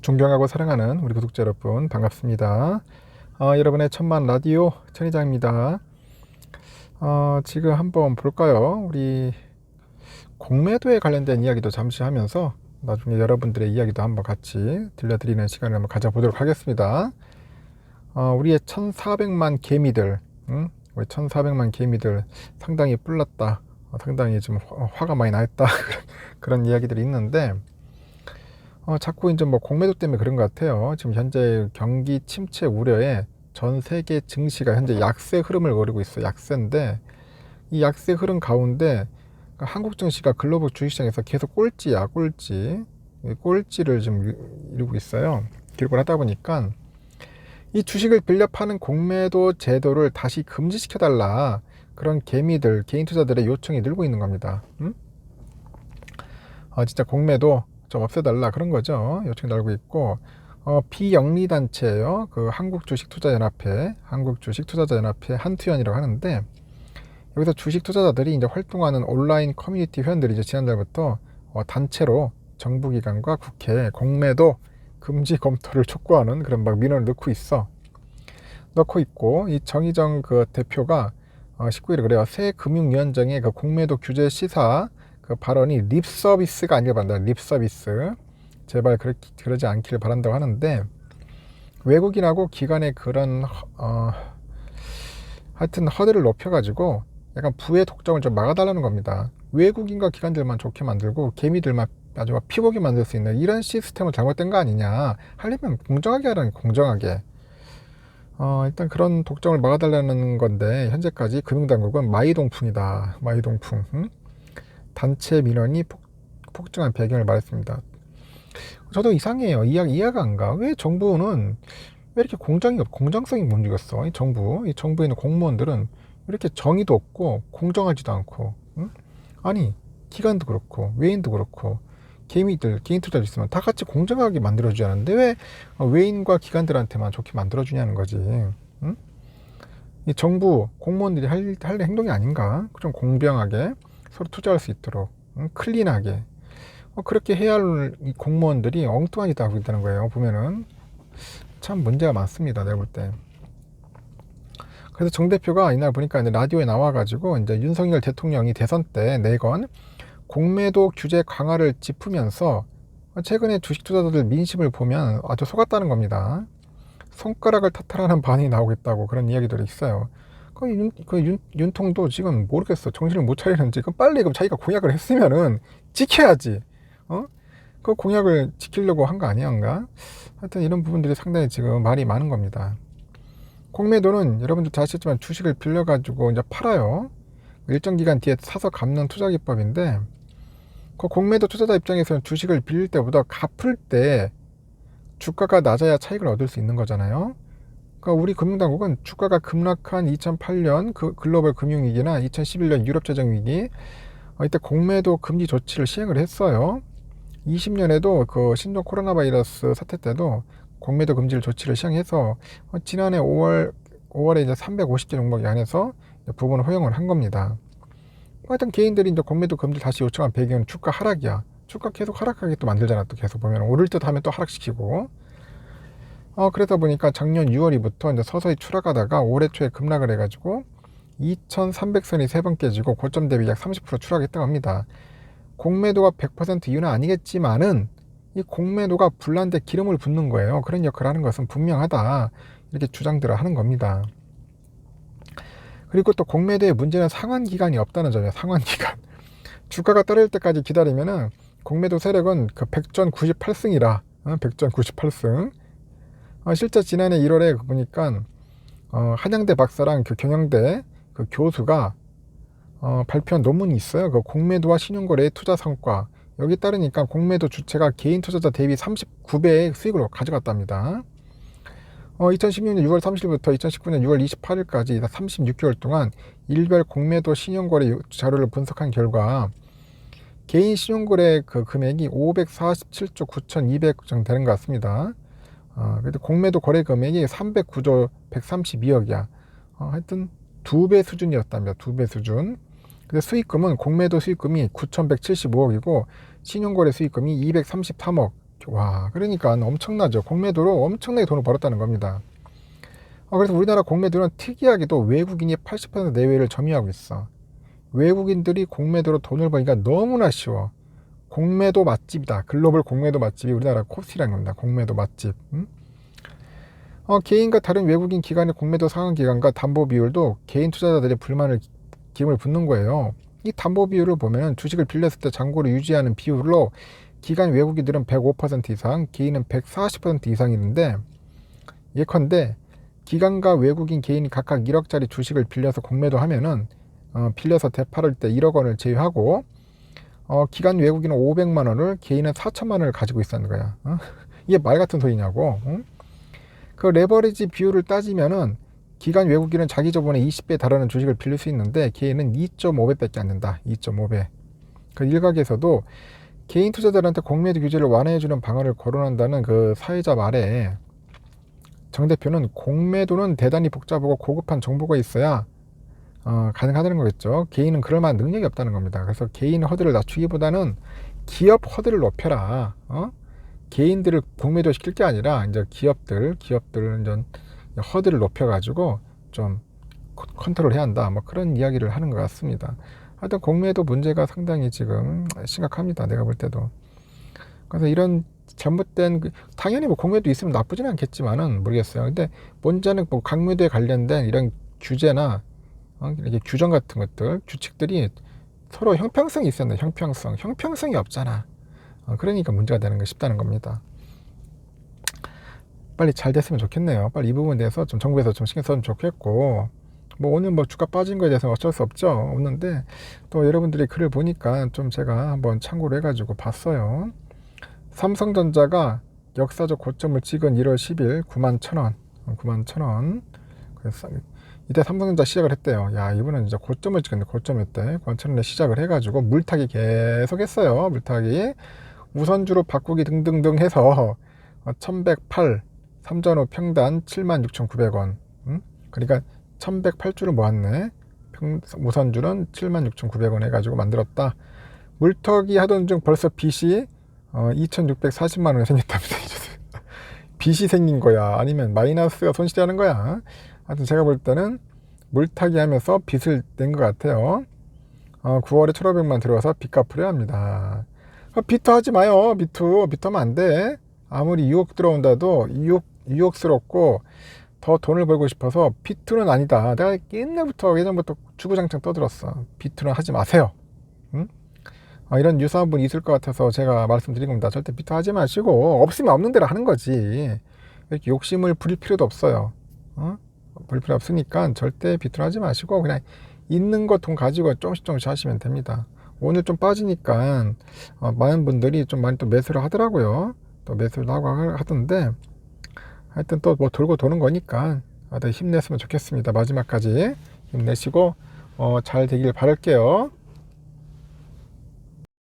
존경하고 사랑하는 우리 구독자 여러분 반갑습니다. 여러분의 천만 라디오 천이장입니다. 지금 한번 볼까요? 우리 공매도에 관련된 이야기도 잠시 하면서 나중에 여러분들의 이야기도 한번 같이 들려드리는 시간을 한번 가져보도록 하겠습니다. 우리의 1400만 개미들, 우리 1400만 개미들 상당히 뿔났다, 상당히 좀 화가 많이 나있다 그런 이야기들이 있는데, 자꾸 이제 뭐 공매도 때문에 그런 것 같아요. 지금 현재 경기 침체 우려에 전 세계 증시가 현재 약세 흐름을 거리고 있어요. 약세인데 이 약세 흐름 가운데 한국 증시가 글로벌 주식시장에서 계속 꼴찌야, 꼴찌. 꼴찌를 좀 이루고 있어요. 기록을 하다 보니까 이 주식을 빌려 파는 공매도 제도를 다시 금지시켜달라, 그런 개미들, 개인 투자들의 요청이 늘고 있는 겁니다. 진짜 공매도 좀 없애달라, 그런 거죠. 요청이 나오고 있고, 비영리 단체예요. 그 한국주식투자연합회 한투연이라고 하는데, 여기서 주식 투자자들이 이제 활동하는 온라인 커뮤니티 회원들이 이제 지난달부터 단체로 정부기관과 국회에 공매도 금지 검토를 촉구하는 그런 막 민원을 넣고 있고, 이 정의정 그 대표가 19일에 그래요. 새 금융위원장의 그 공매도 규제 시사 그 발언이 립서비스가 아니길 바란다. 립서비스. 제발 그러지 않기를 바란다고 하는데, 외국인하고 기관의 그런 하여튼 허들을 높여가지고 약간 부의 독점을 좀 막아달라는 겁니다. 외국인과 기관들만 좋게 만들고 개미들만 아주 피보게 만들 수 있는 이런 시스템은 잘못된 거 아니냐. 하려면 공정하게 하라는, 공정하게. 일단 그런 독점을 막아달라는 건데, 현재까지 금융당국은 마이동풍이다. 마이동풍. 단체 민원이 폭증한 배경을 말했습니다. 저도 이상해요. 이해가 안 가. 왜 정부는 왜 이렇게 공정성이 못 이겼어? 이 정부에 있는 공무원들은 이렇게 정의도 없고 공정하지도 않고, 아니 기관도 그렇고 외인도 그렇고 개인 투자자 있으면 다 같이 공정하게 만들어줘야 하는데 왜 외인과 기관들한테만 좋게 만들어주냐는 거지. 이 정부 공무원들이 할 행동이 아닌가? 좀 공평하게 서로 투자할 수 있도록, 클린하게, 그렇게 해야 할 이 공무원들이 엉뚱한 짓 하고 있다는 거예요. 보면은 참 문제가 많습니다, 내가 볼 때. 그래서 정 대표가 이날 보니까 이제 라디오에 나와가지고 이제 윤석열 대통령이 대선 때 내건 공매도 규제 강화를 짚으면서 최근에 주식 투자자들 민심을 보면 아주 속았다는 겁니다. 손가락을 탓하라는 반응이 나오고 있다고, 그런 이야기들이 있어요. 윤통도 지금 모르겠어. 정신을 못 차리는지. 그럼 빨리 자기가 공약을 했으면은 지켜야지. 그 공약을 지키려고 한 거 아니었가? 하여튼 이런 부분들이 상당히 지금 말이 많은 겁니다. 공매도는 여러분들 다 아시겠지만 주식을 빌려가지고 이제 팔아요. 일정 기간 뒤에 사서 갚는 투자 기법인데, 그 공매도 투자자 입장에서는 주식을 빌릴 때보다 갚을 때 주가가 낮아야 차익을 얻을 수 있는 거잖아요. 그러니까 우리 금융당국은 주가가 급락한 2008년 그 글로벌 금융위기나 2011년 유럽 재정위기, 이때 공매도 금지 조치를 시행을 했어요. 20년에도 그 신종 코로나 바이러스 사태 때도 공매도 금지를 조치를 시행해서 지난해 5월에 이제 350개 종목에 한해서 부분 허용을 한 겁니다. 하여튼 개인들이 이제 공매도 금지 다시 요청한 배경은 주가 하락이야. 주가 계속 하락하게 또 만들잖아. 또 계속 보면 오를 듯 하면 또 하락시키고. 그러다 보니까 작년 6월부터 이제 서서히 추락하다가 올해 초에 급락을 해가지고 2,300선이 3번 깨지고 고점 대비 약 30% 추락했다고 합니다. 공매도가 100% 이유는 아니겠지만은 이 공매도가 불난데 기름을 붓는 거예요. 그런 역할을 하는 것은 분명하다, 이렇게 주장들을 하는 겁니다. 그리고 또 공매도의 문제는 상환기간이 없다는 점이에요. 상환기간. 주가가 떨어질 때까지 기다리면은 공매도 세력은 그 100전 98승이라 100전 98승. 실제 지난해 1월에 보니까 한양대 박사랑 그 경영대 그 교수가 발표한 논문이 있어요. 그 공매도와 신용거래의 투자 성과. 여기 따르니까 공매도 주체가 개인 투자자 대비 39배의 수익을 가져갔답니다. 2016년 6월 30일부터 2019년 6월 28일까지 36개월 동안 일별 공매도 신용거래 자료를 분석한 결과 개인 신용거래 그 금액이 547조 9,200 정도 되는 것 같습니다. 그래도 공매도 거래 금액이 309조 132억이야. 하여튼 2배 수준이었답니다. 2배 수준. 근데 수익금은 공매도 수익금이 9,175억이고 신용거래 수익금이 233억, 와, 그러니까 엄청나죠. 공매도로 엄청나게 돈을 벌었다는 겁니다. 그래서 우리나라 공매도는 특이하게도 외국인이 80% 내외를 점유하고 있어. 외국인들이 공매도로 돈을 버니까 너무나 쉬워. 공매도 맛집이다. 글로벌 공매도 맛집이 우리나라 코스트라는 겁니다. 공매도 맛집. 개인과 다른 외국인 기관의 공매도 상환 기간과 담보 비율도 개인 투자자들의 불만을 기름을 붓는 거예요. 이 담보 비율을 보면 주식을 빌렸을 때 잔고를 유지하는 비율로 기관 외국인들은 105% 이상, 개인은 140% 이상이는데, 예컨대 기관과 외국인 개인이 각각 1억짜리 주식을 빌려서 공매도 하면은 빌려서 되팔을 때 1억 원을 제외하고 기관 외국인은 500만 원을, 개인은 4천만 원을 가지고 있었는 거야. 이게 말 같은 소리냐고. 그 레버리지 비율을 따지면은 기관 외국인은 자기 저번에 20배에 달하는 주식을 빌릴 수 있는데 개인은 2.5배밖에 안 된다. 2.5배. 그 일각에서도 개인 투자자들한테 공매도 규제를 완화해주는 방안을 거론한다는 그 사회자 말에 정 대표는 공매도는 대단히 복잡하고 고급한 정보가 있어야 가능하다는 거겠죠. 개인은 그럴 만한 능력이 없다는 겁니다. 그래서 개인 허들을 낮추기보다는 기업 허들을 높여라. 개인들을 공매도 시킬 게 아니라 이제 기업들 이제 허들을 높여가지고 좀 컨트롤해야 한다. 뭐 그런 이야기를 하는 것 같습니다. 하여튼 공매도 문제가 상당히 지금 심각합니다. 내가 볼 때도. 그래서 이런 잘못된 당연히 뭐 공매도 있으면 나쁘지는 않겠지만은 모르겠어요. 근데 문제는 뭐 강매도에 관련된 이런 규제나 이렇게 규정 같은 것들, 규칙들이 서로 형평성이 있었네. 형평성이 없잖아. 그러니까 문제가 되는 거 싶다는 겁니다. 빨리 잘 됐으면 좋겠네요. 빨리 이 부분에 대해서 좀 정부에서 좀 신경 써주면 좋겠고, 뭐 오늘 뭐 주가 빠진 거에 대해서는 어쩔 수 없죠. 없는데 또 여러분들이 글을 보니까 좀 제가 한번 참고를 해가지고 봤어요. 삼성전자가 역사적 고점을 찍은 1월 10일 91,000원, 91,000원. 그래서 이때 삼성전자 시작을 했대요. 야, 이번엔 진짜 고점을 찍었네. 고점이었대. 91,000원에 시작을 해가지고 물타기 계속 했어요. 물타기. 우선주로 바꾸기 등등등 해서 1108, 3전후 평단 76,900원. 그러니까 1108주를 모았네. 우선주는 76,900원 해가지고 만들었다. 물타기 하던 중 벌써 빚이 2,640만 원이 생겼답니다. 빚이 생긴 거야? 아니면 마이너스가 손실이 하는 거야? 하여튼 제가 볼 때는 물타기 하면서 빚을 낸 것 같아요. 9월에 1,500만 들어와서 빚 갚으려 합니다. 비트 하지 마요. 비트하면 안 돼. 아무리 유혹 들어온다도 유혹스럽고 더 돈을 벌고 싶어서 비트는 아니다. 내가 예전부터 주구장창 떠들었어. 비트는 하지 마세요. 응? 이런 유사한 분이 있을 것 같아서 제가 말씀드린 겁니다. 절대 비트 하지 마시고 없으면 없는 대로 하는 거지. 이렇게 욕심을 부릴 필요도 없어요. 부릴 필요 없으니까 절대 비트를 하지 마시고 그냥 있는 거 돈 가지고 조금씩 하시면 됩니다. 오늘 좀 빠지니까 많은 분들이 좀 많이 또 매수를 하더라고요. 또 매수를 하고 하던데 하여튼 또 뭐 돌고 도는 거니까 힘냈으면 좋겠습니다. 마지막까지 힘내시고 잘 되길 바랄게요.